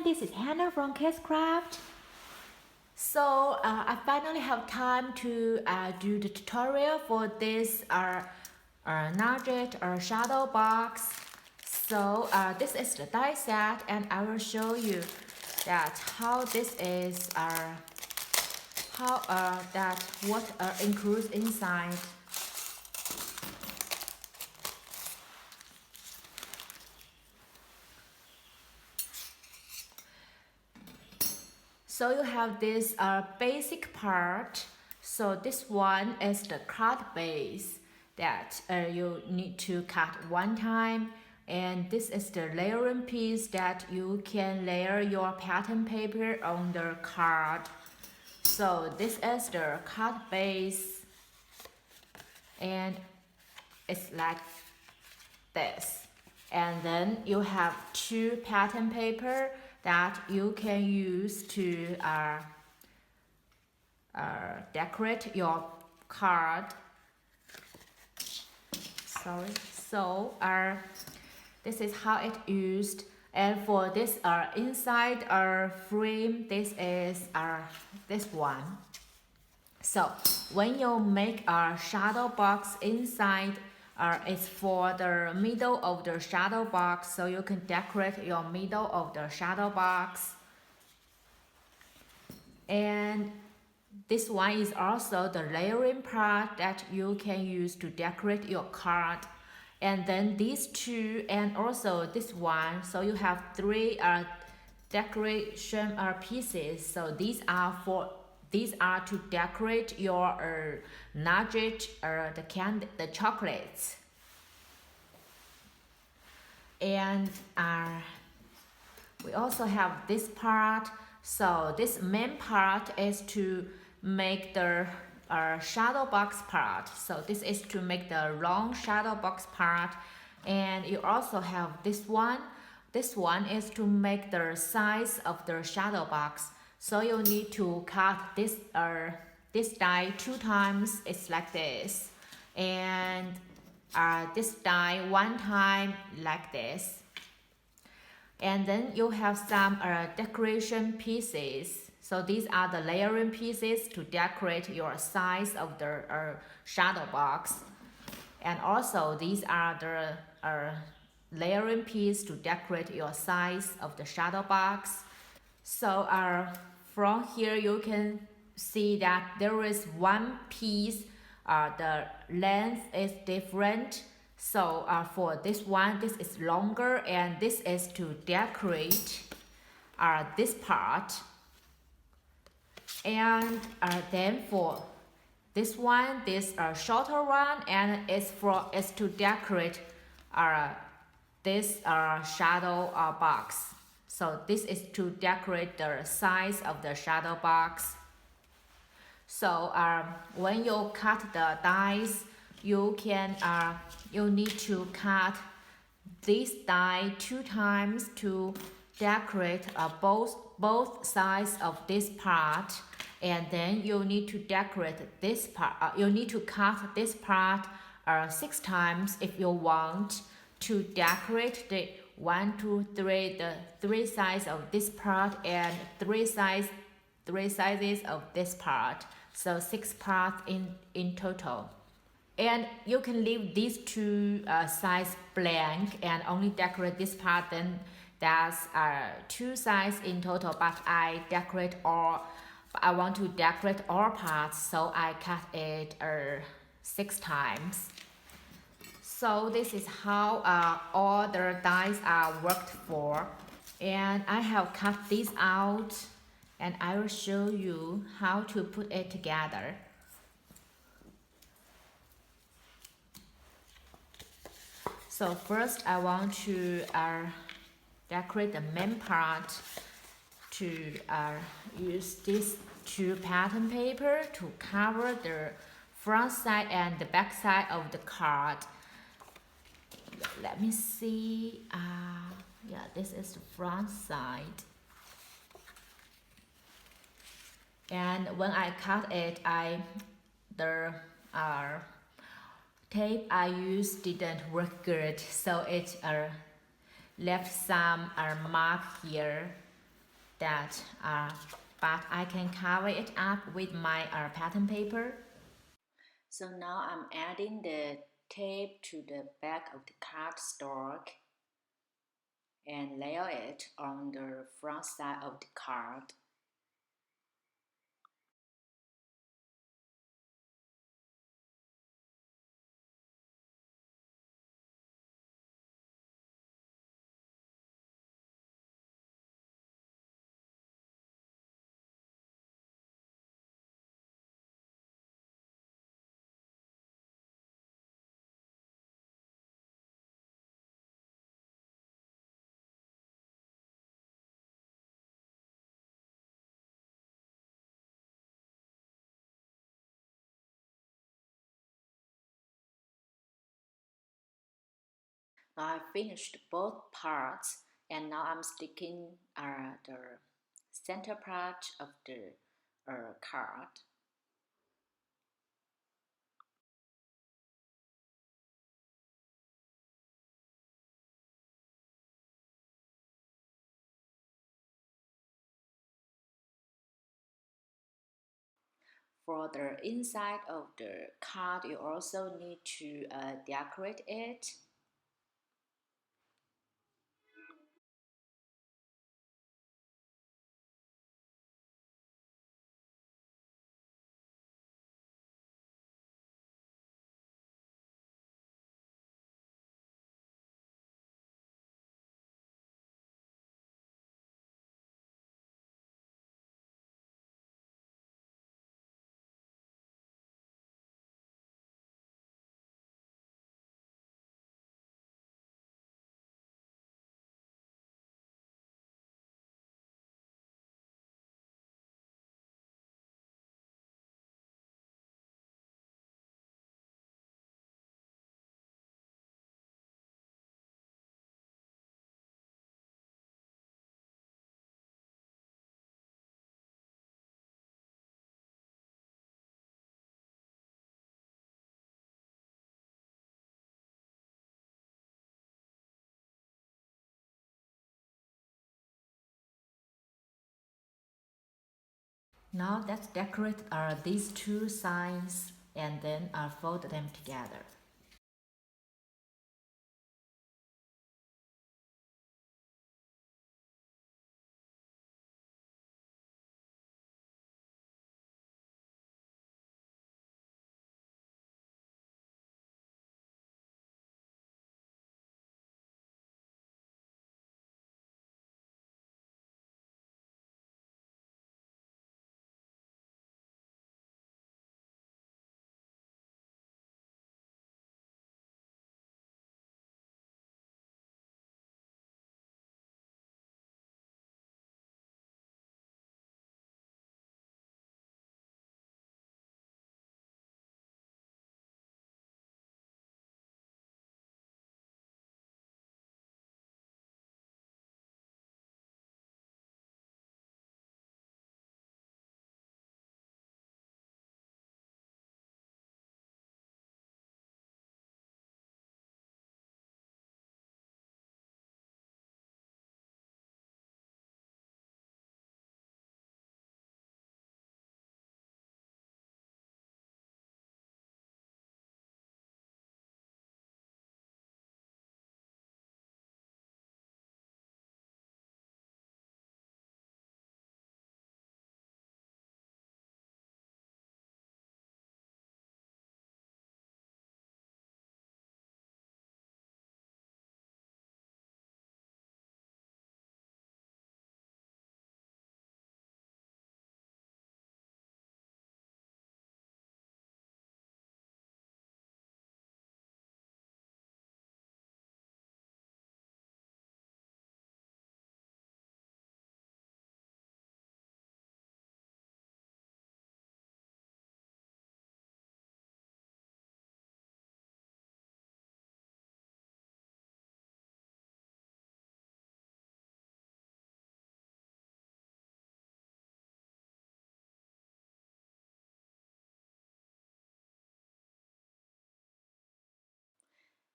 this is Hannah from KSCRAFT. So I finally have time to do the tutorial for this Nugget shadow box. So this is the die set, and I will show you that how this is what includes inside. So you have this basic part. So this one is the cut base that you need to cut one time, and this is the layering piece that you can layer your pattern paper on the card. So this is the cut base, and it's like this. And then you have two pattern paper that you can use to decorate your card. So this is how it used. And for this inside frame, this is this one. So when you make a shadow box inside, it's for the middle of the shadow box, so you can decorate your middle of the shadow box. And this one is also the layering part that you can use to decorate your card. And then these two, and also this one, so you have three decoration pieces. So these are to decorate your nugget the chocolates. And we also have this part. So this main part is to make the shadow box part. So this is to make the long shadow box part. And you also have this one. This one is to make the size of the shadow box. So you need to cut this die two times. It's like this, and this die one time like this. And then you have some decoration pieces. So these are the layering pieces to decorate your size of the shadow box. And also these are the layering piece to decorate your size of the shadow box. So from here you can see that there is one piece, the length is different. So for this one, this is longer, and this is to decorate this part. And then for this one, this shorter one, and it's to decorate this shadow box. So this is to decorate the size of the shadow box. So when you cut the dies, you need to cut this die two times to decorate both sides of this part. And then you need to decorate this part. You need to cut this part 6 times if you want to decorate the 1, 2, 3, the 3 sides of this part, and 3 sizes of this part. So 6 parts in total. And you can leave these two sides blank and only decorate this part. Then that's 2 sides in total. But I want to decorate all parts, so I cut it 6 times. So this is how all the dies are worked for. And I have cut these out, and I will show you how to put it together. So first I want to decorate the main part to use this 2 pattern paper to cover the front side and the back side of the card. Let me see. Yeah, this is the front side. And when I cut it, the tape I used didn't work good, so it left some mark here. that, but I can cover it up with my pattern paper. So now I'm adding the tape to the back of the cardstock and layer it on the front side of the card. Now I finished both parts, and now I'm sticking the center part of the card. For the inside of the card, you also need to decorate it. Now let's decorate these two sides and then fold them together.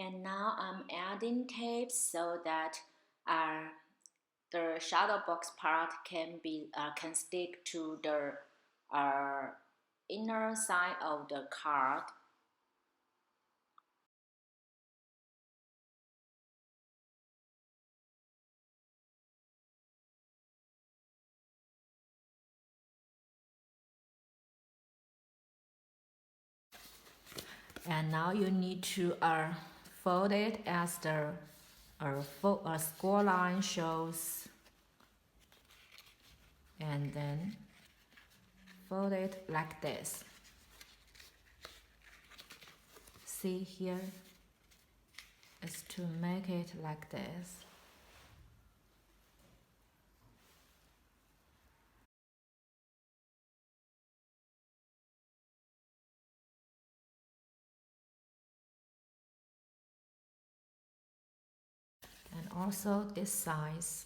And now I'm adding tape so that the shadow box part can stick to the inner side of the card. And now you need to fold it as the score line shows, and then fold it like this. See here, is to make it like this. And also this size.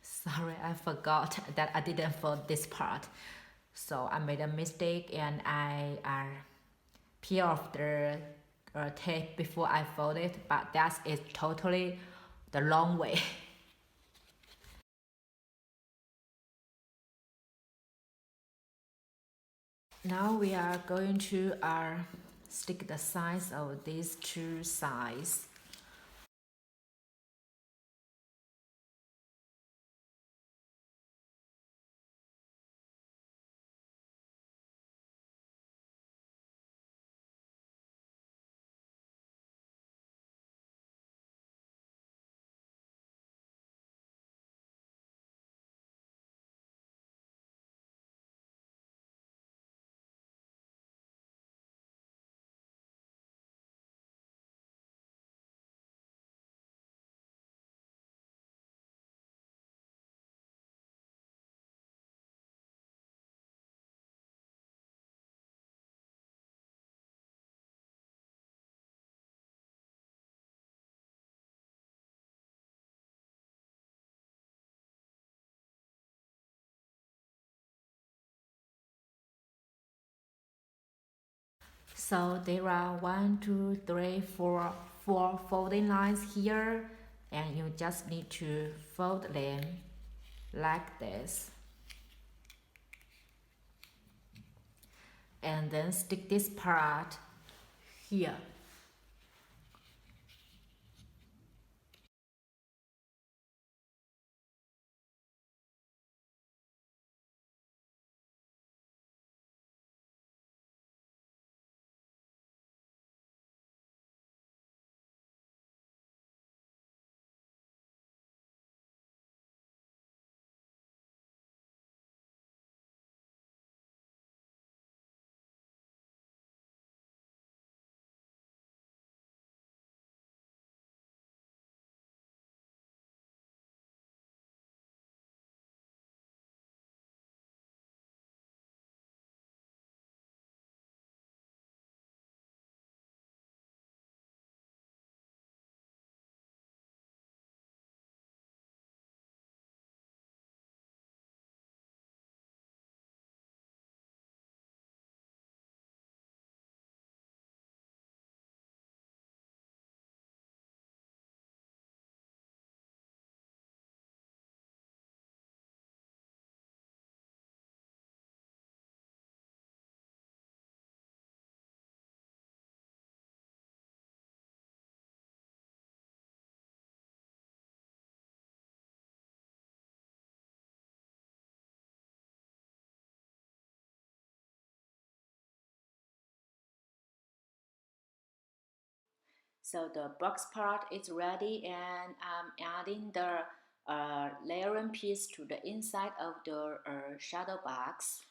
Sorry, I forgot that I didn't fold this part. So I made a mistake and I peel off the tape before I fold it, but that is totally the wrong way. Now we are going to stick the sides of these two sides. So there are 1, 2, 3, 4, 4 folding lines here, and you just need to fold them like this. And then stick this part here. So the box part is ready, and I'm adding the layering piece to the inside of the shadow box.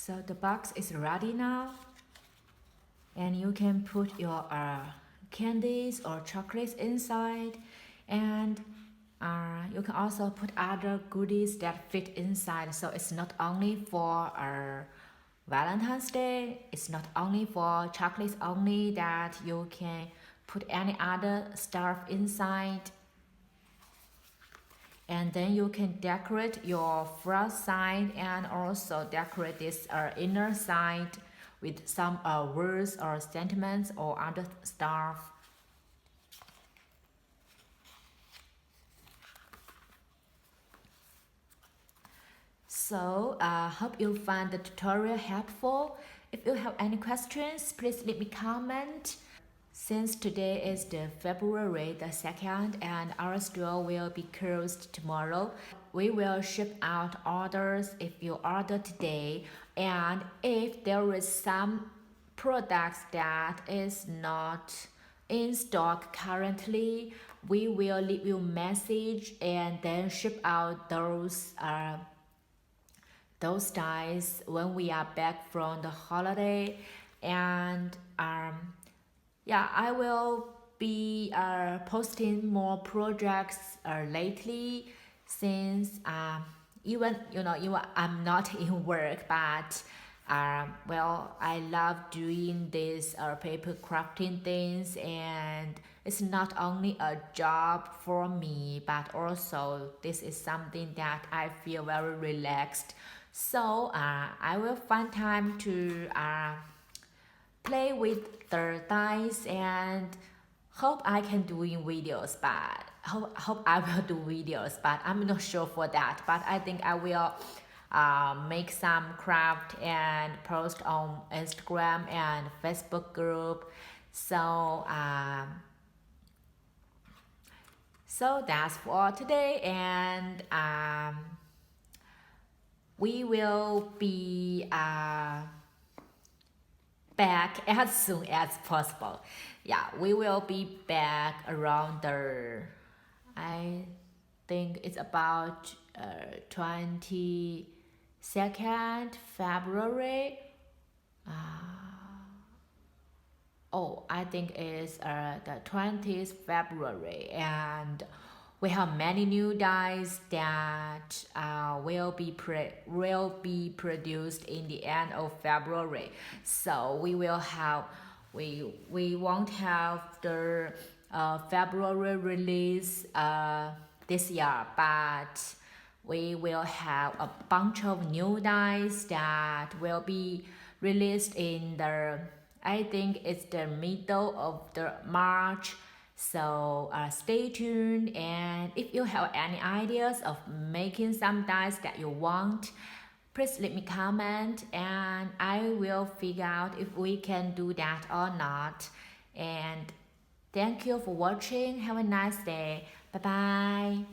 So the box is ready now, and you can put your candies or chocolates inside, and you can also put other goodies that fit inside. So it's not only for Valentine's Day, it's not only for chocolates only, that you can put any other stuff inside. And then you can decorate your front side and also decorate this inner side with some words or sentiments or other stuff. So hope you find the tutorial helpful. If you have any questions, please leave me comment. Since today is the February the 2nd and our store will be closed tomorrow, we will ship out orders if you order today. And if there is some products that is not in stock currently, we will leave you a message and then ship out those styles when we are back from the holiday. And yeah, I will be posting more projects lately, since even I'm not in work, but well, I love doing this paper crafting things, and it's not only a job for me, but also this is something that I feel very relaxed. So I will find time to play with the dice, and hope I can do in videos, but hope I will do videos, but I'm not sure for that. But I think I will make some craft and post on Instagram and Facebook group. So so that's for today, and we will be back as soon as possible. Yeah, we will be back around the, I think it's about 22nd February. Oh, I think it's the 20th February, and we have many new dies that will be produced in the end of February. So we won't have the February release this year, but we will have a bunch of new dies that will be released in the, I think it's the middle of the March. So stay tuned, and if you have any ideas of making some dies that you want, please leave me comment, and I will figure out if we can do that or not. And thank you for watching. Have a nice day. Bye bye.